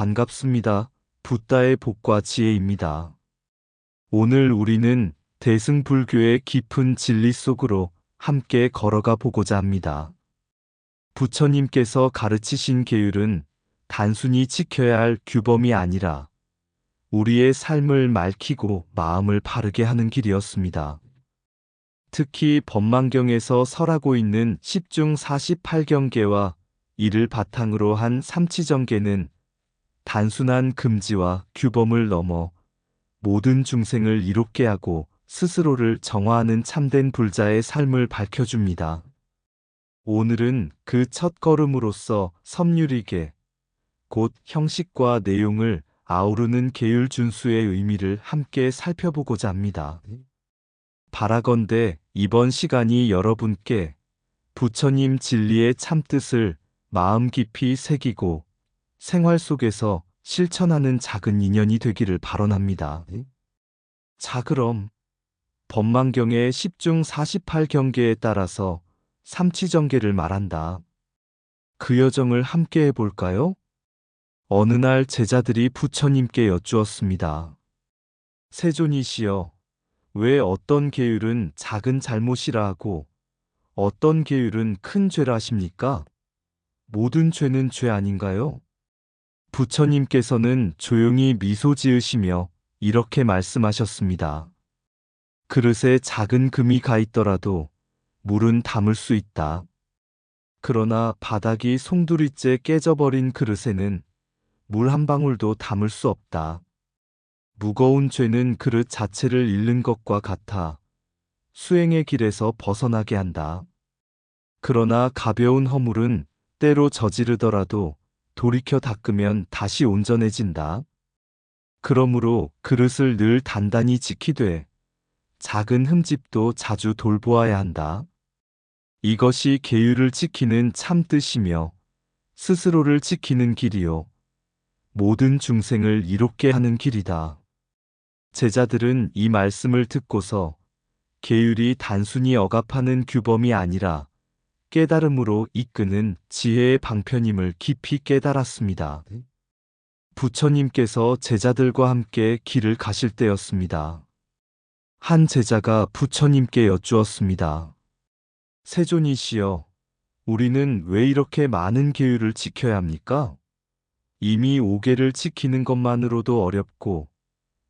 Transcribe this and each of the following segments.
반갑습니다. 붓다의 복과 지혜입니다. 오늘 우리는 대승불교의 깊은 진리 속으로 함께 걸어가 보고자 합니다. 부처님께서 가르치신 계율은 단순히 지켜야 할 규범이 아니라 우리의 삶을 맑히고 마음을 바르게 하는 길이었습니다. 특히 법망경에서 설하고 있는 10중 48경계와 이를 바탕으로 한 삼치정계는 단순한 금지와 규범을 넘어 모든 중생을 이롭게 하고 스스로를 정화하는 참된 불자의 삶을 밝혀줍니다. 오늘은 그 첫 걸음으로서 섬유리계, 곧 형식과 내용을 아우르는 계율 준수의 의미를 함께 살펴보고자 합니다. 바라건대 이번 시간이 여러분께 부처님 진리의 참뜻을 마음 깊이 새기고 생활 속에서 실천하는 작은 인연이 되기를 발언합니다. 자, 그럼 법망경의 10중 48경계에 따라서 삼치정계를 말한다. 그 여정을 함께 해볼까요? 어느 날 제자들이 부처님께 여쭈었습니다. 세존이시여, 왜 어떤 계율은 작은 잘못이라 하고 어떤 계율은 큰 죄라 하십니까? 모든 죄는 죄 아닌가요? 부처님께서는 조용히 미소 지으시며 이렇게 말씀하셨습니다. 그릇에 작은 금이 가 있더라도 물은 담을 수 있다. 그러나 바닥이 송두리째 깨져버린 그릇에는 물 한 방울도 담을 수 없다. 무거운 죄는 그릇 자체를 잃는 것과 같아 수행의 길에서 벗어나게 한다. 그러나 가벼운 허물은 때로 저지르더라도 돌이켜 닦으면 다시 온전해진다. 그러므로 그릇을 늘 단단히 지키되 작은 흠집도 자주 돌보아야 한다. 이것이 계율을 지키는 참뜻이며 스스로를 지키는 길이요 모든 중생을 이롭게 하는 길이다. 제자들은 이 말씀을 듣고서 계율이 단순히 억압하는 규범이 아니라 깨달음으로 이끄는 지혜의 방편임을 깊이 깨달았습니다. 부처님께서 제자들과 함께 길을 가실 때였습니다. 한 제자가 부처님께 여쭈었습니다. 세존이시여, 우리는 왜 이렇게 많은 계율을 지켜야 합니까? 이미 5계를 지키는 것만으로도 어렵고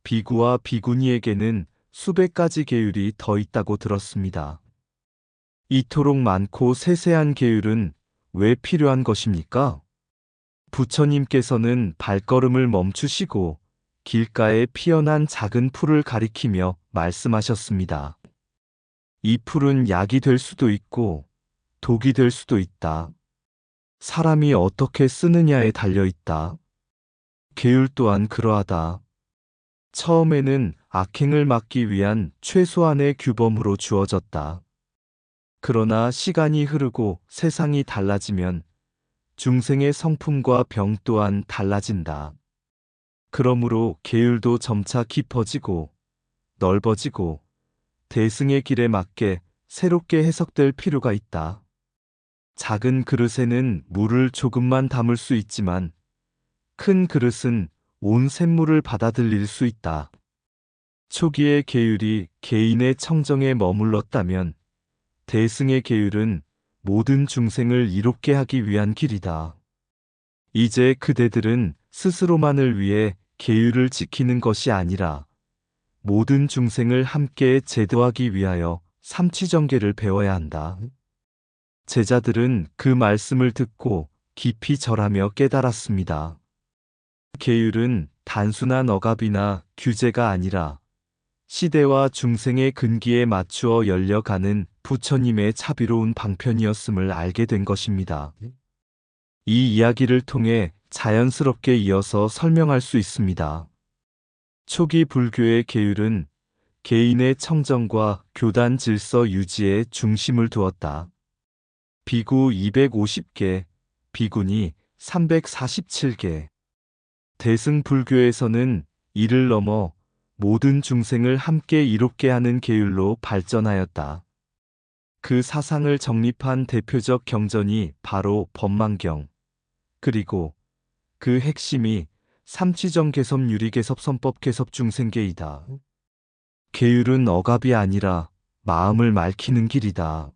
비구와 비구니에게는 수백 가지 계율이 더 있다고 들었습니다. 이토록 많고 세세한 계율은 왜 필요한 것입니까? 부처님께서는 발걸음을 멈추시고 길가에 피어난 작은 풀을 가리키며 말씀하셨습니다. 이 풀은 약이 될 수도 있고 독이 될 수도 있다. 사람이 어떻게 쓰느냐에 달려 있다. 계율 또한 그러하다. 처음에는 악행을 막기 위한 최소한의 규범으로 주어졌다. 그러나 시간이 흐르고 세상이 달라지면 중생의 성품과 병 또한 달라진다. 그러므로 계율도 점차 깊어지고 넓어지고 대승의 길에 맞게 새롭게 해석될 필요가 있다. 작은 그릇에는 물을 조금만 담을 수 있지만 큰 그릇은 온 샘물을 받아들일 수 있다. 초기의 계율이 개인의 청정에 머물렀다면 대승의 계율은 모든 중생을 이롭게 하기 위한 길이다. 이제 그대들은 스스로만을 위해 계율을 지키는 것이 아니라 모든 중생을 함께 제도하기 위하여 삼치정계를 배워야 한다. 제자들은 그 말씀을 듣고 깊이 절하며 깨달았습니다. 계율은 단순한 억압이나 규제가 아니라 시대와 중생의 근기에 맞추어 열려가는 부처님의 자비로운 방편이었음을 알게 된 것입니다. 이 이야기를 통해 자연스럽게 이어서 설명할 수 있습니다. 초기 불교의 계율은 개인의 청정과 교단 질서 유지에 중심을 두었다. 비구 250개, 비구니 347개. 대승 불교에서는 이를 넘어 모든 중생을 함께 이롭게 하는 계율로 발전하였다. 그 사상을 정립한 대표적 경전이 바로 법망경, 그리고 그 핵심이 삼취정 개섭 유리개섭 선법 개섭 중생계이다. 계율은 억압이 아니라 마음을 맑히는 길이다.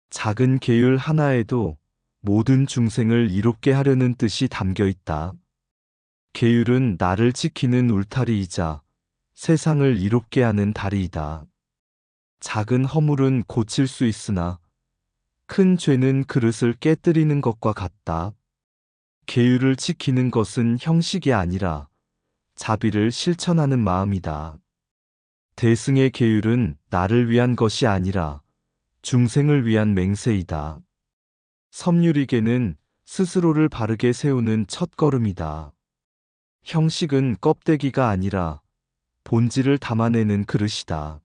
작은 계율 하나에도 모든 중생을 이롭게 하려는 뜻이 담겨 있다. 계율은 나를 지키는 울타리이자 세상을 이롭게 하는 다리이다. 작은 허물은 고칠 수 있으나 큰 죄는 그릇을 깨뜨리는 것과 같다. 계율을 지키는 것은 형식이 아니라 자비를 실천하는 마음이다. 대승의 계율은 나를 위한 것이 아니라 중생을 위한 맹세이다. 섬유리개는 스스로를 바르게 세우는 첫걸음이다. 형식은 껍데기가 아니라 본질을 담아내는 그릇이다.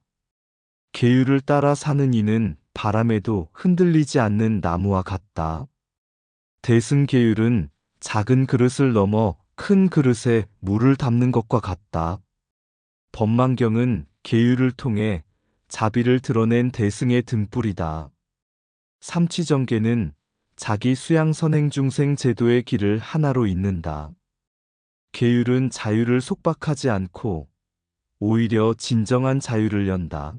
계율을 따라 사는 이는 바람에도 흔들리지 않는 나무와 같다. 대승계율은 작은 그릇을 넘어 큰 그릇에 물을 담는 것과 같다. 법망경은 계율을 통해 자비를 드러낸 대승의 등불이다. 삼취정계는 자기 수양 선행 중생 제도의 길을 하나로 잇는다. 계율은 자유를 속박하지 않고 오히려 진정한 자유를 연다.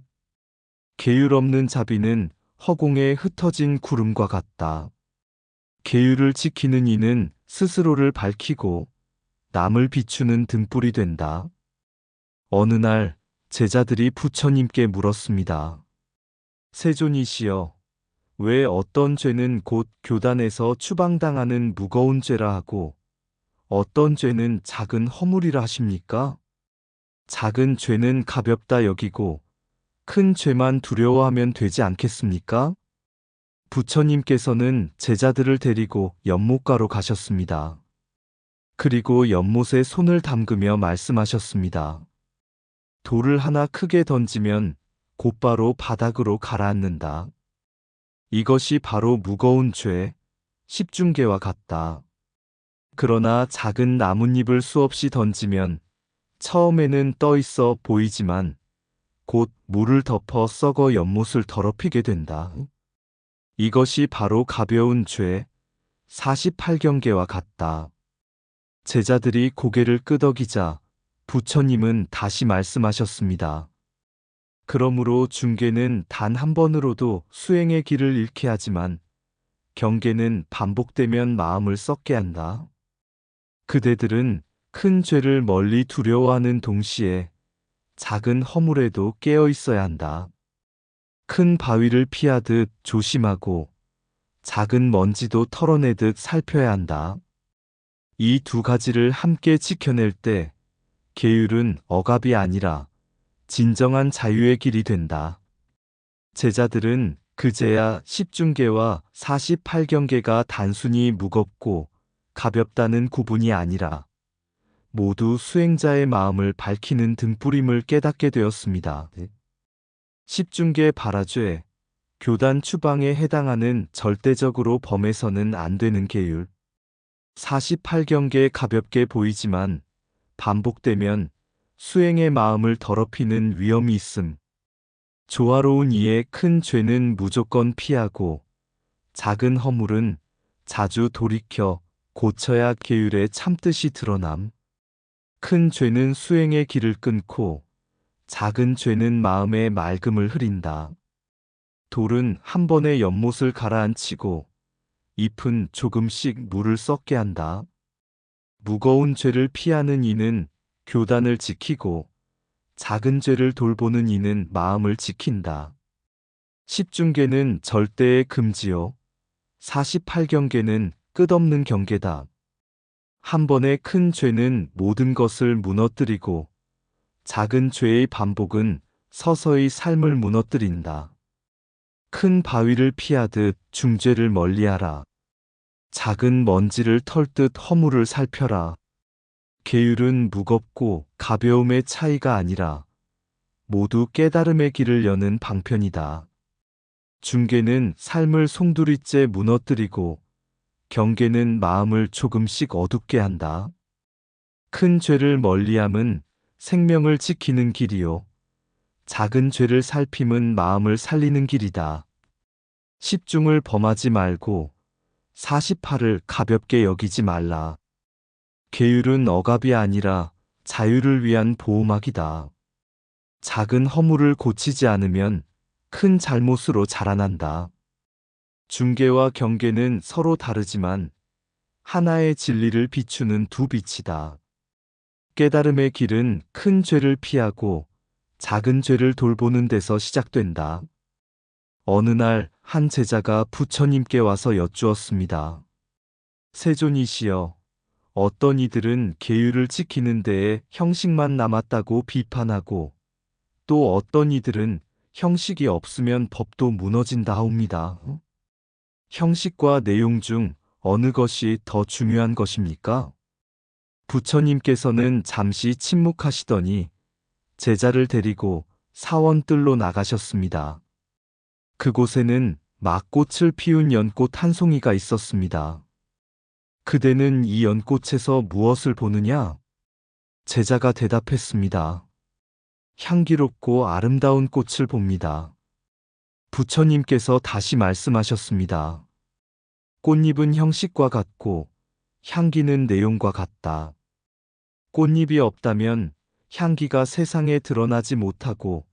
계율 없는 자비는 허공에 흩어진 구름과 같다. 계율을 지키는 이는 스스로를 밝히고 남을 비추는 등불이 된다. 어느 날 제자들이 부처님께 물었습니다. 세존이시여, 왜 어떤 죄는 곧 교단에서 추방당하는 무거운 죄라 하고 어떤 죄는 작은 허물이라 하십니까? 작은 죄는 가볍다 여기고 큰 죄만 두려워하면 되지 않겠습니까? 부처님께서는 제자들을 데리고 연못가로 가셨습니다. 그리고 연못에 손을 담그며 말씀하셨습니다. 돌을 하나 크게 던지면 곧바로 바닥으로 가라앉는다. 이것이 바로 무거운 죄, 십중계와 같다. 그러나 작은 나뭇잎을 수없이 던지면 처음에는 떠 있어 보이지만 곧 물을 덮어 썩어 연못을 더럽히게 된다. 이것이 바로 가벼운 죄, 48경계와 같다. 제자들이 고개를 끄덕이자 부처님은 다시 말씀하셨습니다. 그러므로 중계는 단 한 번으로도 수행의 길을 잃게 하지만 경계는 반복되면 마음을 썩게 한다. 그대들은 큰 죄를 멀리 두려워하는 동시에 작은 허물에도 깨어 있어야 한다. 큰 바위를 피하듯 조심하고 작은 먼지도 털어내듯 살펴야 한다. 이 두 가지를 함께 지켜낼 때 계율은 억압이 아니라 진정한 자유의 길이 된다. 제자들은 그제야 십중계와 48경계가 단순히 무겁고 가볍다는 구분이 아니라 모두 수행자의 마음을 밝히는 등불임을 깨닫게 되었습니다. 십중계 발화죄, 교단 추방에 해당하는 절대적으로 범해서는 안 되는 계율. 48경계 가볍게 보이지만 반복되면 수행의 마음을 더럽히는 위험이 있음. 조화로운 이의 큰 죄는 무조건 피하고 작은 허물은 자주 돌이켜 고쳐야 계율의 참뜻이 드러남. 큰 죄는 수행의 길을 끊고 작은 죄는 마음의 맑음을 흐린다. 돌은 한 번에 연못을 가라앉히고 잎은 조금씩 물을 썩게 한다. 무거운 죄를 피하는 이는 교단을 지키고 작은 죄를 돌보는 이는 마음을 지킨다. 십중계는 절대의 금지요. 48경계는 끝없는 경계다. 한 번의 큰 죄는 모든 것을 무너뜨리고 작은 죄의 반복은 서서히 삶을 무너뜨린다. 큰 바위를 피하듯 중죄를 멀리하라. 작은 먼지를 털듯 허물을 살펴라. 계율은 무겁고 가벼움의 차이가 아니라 모두 깨달음의 길을 여는 방편이다. 중계는 삶을 송두리째 무너뜨리고 경계는 마음을 조금씩 어둡게 한다. 큰 죄를 멀리함은 생명을 지키는 길이요. 작은 죄를 살핌은 마음을 살리는 길이다. 십중을 범하지 말고 48을 가볍게 여기지 말라. 계율은 억압이 아니라 자유를 위한 보호막이다. 작은 허물을 고치지 않으면 큰 잘못으로 자라난다. 중계와 경계는 서로 다르지만 하나의 진리를 비추는 두 빛이다. 깨달음의 길은 큰 죄를 피하고 작은 죄를 돌보는 데서 시작된다. 어느 날 한 제자가 부처님께 와서 여쭈었습니다. 세존이시여, 어떤 이들은 계율을 지키는 데에 형식만 남았다고 비판하고 또 어떤 이들은 형식이 없으면 법도 무너진다 하옵니다. 형식과 내용 중 어느 것이 더 중요한 것입니까? 부처님께서는 잠시 침묵하시더니 제자를 데리고 사원뜰로 나가셨습니다. 그곳에는 막꽃을 피운 연꽃 한 송이가 있었습니다. 그대는 이 연꽃에서 무엇을 보느냐? 제자가 대답했습니다. 향기롭고 아름다운 꽃을 봅니다. 부처님께서 다시 말씀하셨습니다. 꽃잎은 형식과 같고 향기는 내용과 같다. 꽃잎이 없다면 향기가 세상에 드러나지 못하고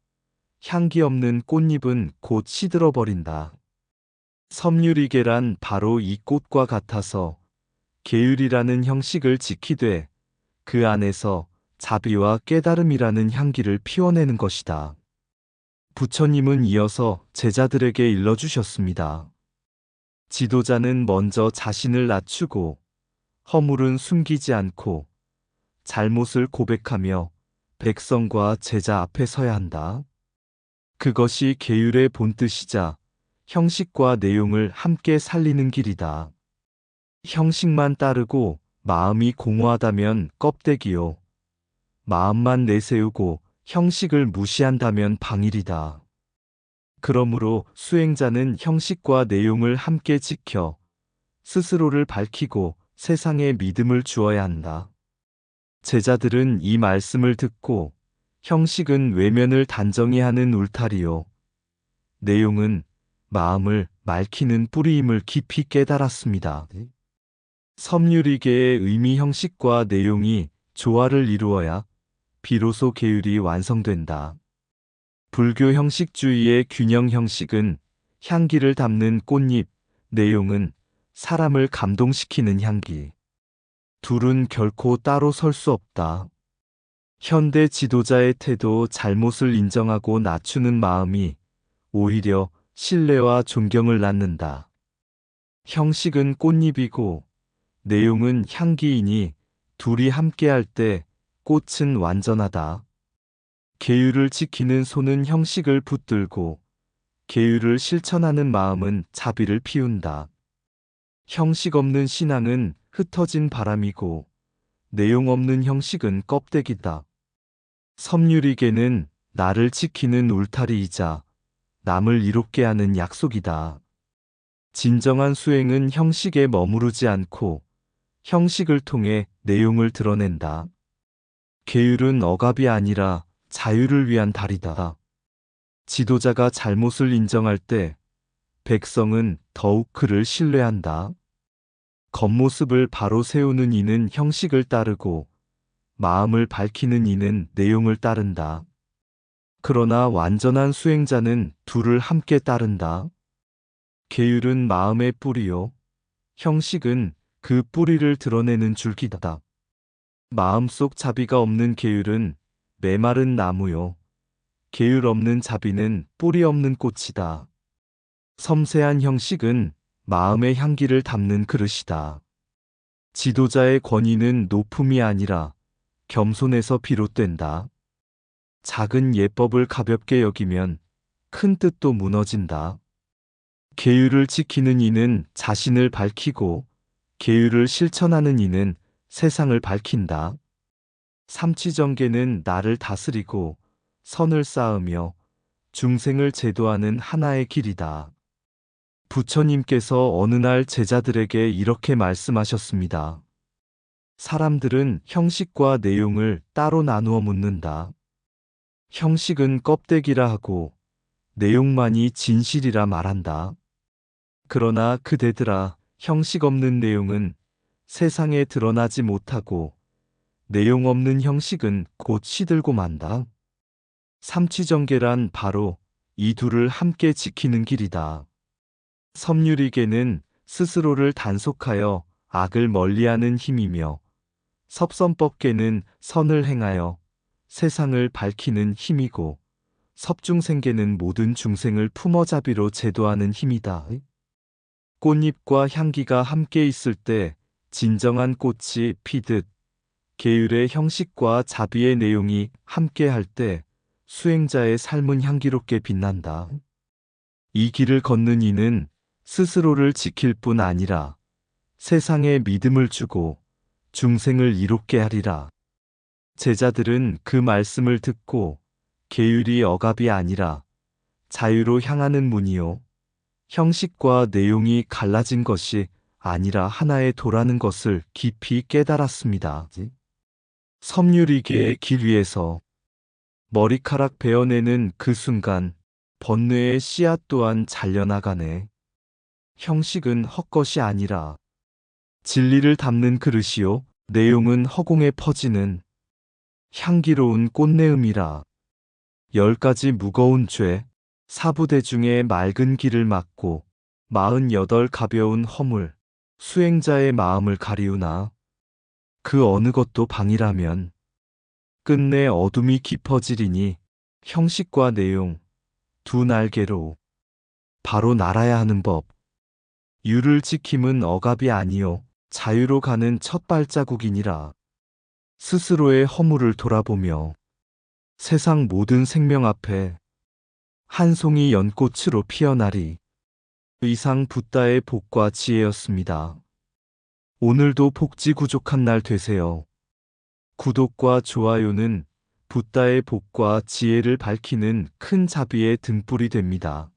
향기 없는 꽃잎은 곧 시들어버린다. 섬유리계란 바로 이 꽃과 같아서 계율이라는 형식을 지키되 그 안에서 자비와 깨달음이라는 향기를 피워내는 것이다. 부처님은 이어서 제자들에게 일러주셨습니다. 지도자는 먼저 자신을 낮추고 허물은 숨기지 않고 잘못을 고백하며 백성과 제자 앞에 서야 한다. 그것이 계율의 본뜻이자 형식과 내용을 함께 살리는 길이다. 형식만 따르고 마음이 공허하다면 껍데기요. 마음만 내세우고 형식을 무시한다면 방일이다. 그러므로 수행자는 형식과 내용을 함께 지켜 스스로를 밝히고 세상에 믿음을 주어야 한다. 제자들은 이 말씀을 듣고 형식은 외면을 단정히 하는 울타리요. 내용은 마음을 맑히는 뿌리임을 깊이 깨달았습니다. 섬유리계의 의미 형식과 내용이 조화를 이루어야 비로소 계율이 완성된다. 불교 형식주의의 균형 형식은 향기를 담는 꽃잎, 내용은 사람을 감동시키는 향기. 둘은 결코 따로 설 수 없다. 현대 지도자의 태도 잘못을 인정하고 낮추는 마음이 오히려 신뢰와 존경을 낳는다. 형식은 꽃잎이고 내용은 향기이니 둘이 함께할 때 꽃은 완전하다. 계율을 지키는 손은 형식을 붙들고 계율을 실천하는 마음은 자비를 피운다. 형식 없는 신앙은 흩어진 바람이고 내용 없는 형식은 껍데기다. 섬유리계는 나를 지키는 울타리이자 남을 이롭게 하는 약속이다. 진정한 수행은 형식에 머무르지 않고 형식을 통해 내용을 드러낸다. 계율은 억압이 아니라 자유를 위한 다리다. 지도자가 잘못을 인정할 때 백성은 더욱 그를 신뢰한다. 겉모습을 바로 세우는 이는 형식을 따르고 마음을 밝히는 이는 내용을 따른다. 그러나 완전한 수행자는 둘을 함께 따른다. 계율은 마음의 뿌리요. 형식은 그 뿌리를 드러내는 줄기다. 마음속 자비가 없는 계율은 메마른 나무요. 계율 없는 자비는 뿌리 없는 꽃이다. 섬세한 형식은 마음의 향기를 담는 그릇이다. 지도자의 권위는 높음이 아니라 겸손에서 비롯된다. 작은 예법을 가볍게 여기면 큰 뜻도 무너진다. 계율을 지키는 이는 자신을 밝히고 계율을 실천하는 이는 세상을 밝힌다. 삼치정계는 나를 다스리고 선을 쌓으며 중생을 제도하는 하나의 길이다. 부처님께서 어느 날 제자들에게 이렇게 말씀하셨습니다. 사람들은 형식과 내용을 따로 나누어 묻는다. 형식은 껍데기라 하고 내용만이 진실이라 말한다. 그러나 그대들아, 형식 없는 내용은 세상에 드러나지 못하고 내용 없는 형식은 곧 시들고 만다. 삼취정계란 바로 이 둘을 함께 지키는 길이다. 섭유리계는 스스로를 단속하여 악을 멀리하는 힘이며 섭선법계는 선을 행하여 세상을 밝히는 힘이고 섭중생계는 모든 중생을 품어자비로 제도하는 힘이다. 꽃잎과 향기가 함께 있을 때 진정한 꽃이 피듯 계율의 형식과 자비의 내용이 함께 할 때 수행자의 삶은 향기롭게 빛난다. 이 길을 걷는 이는 스스로를 지킬 뿐 아니라 세상에 믿음을 주고 중생을 이롭게 하리라. 제자들은 그 말씀을 듣고 계율이 억압이 아니라 자유로 향하는 문이요. 형식과 내용이 갈라진 것이 아니라 하나의 도라는 것을 깊이 깨달았습니다. 섭유리계의 길 위에서 머리카락 베어내는 그 순간 번뇌의 씨앗 또한 잘려나가네. 형식은 헛것이 아니라 진리를 담는 그릇이요. 내용은 허공에 퍼지는 향기로운 꽃내음이라. 10가지 무거운 죄, 사부대중의 맑은 길을 막고 48 가벼운 허물, 수행자의 마음을 가리우나 그 어느 것도 방이라면 끝내 어둠이 깊어지리니 형식과 내용 두 날개로 바로 날아야 하는 법. 유를 지킴은 억압이 아니요 자유로 가는 첫 발자국이니라. 스스로의 허물을 돌아보며 세상 모든 생명 앞에 한 송이 연꽃으로 피어나리. 이상 붓다의 복과 지혜였습니다. 오늘도 복지구족한 날 되세요. 구독과 좋아요는 붓다의 복과 지혜를 밝히는 큰 자비의 등불이 됩니다.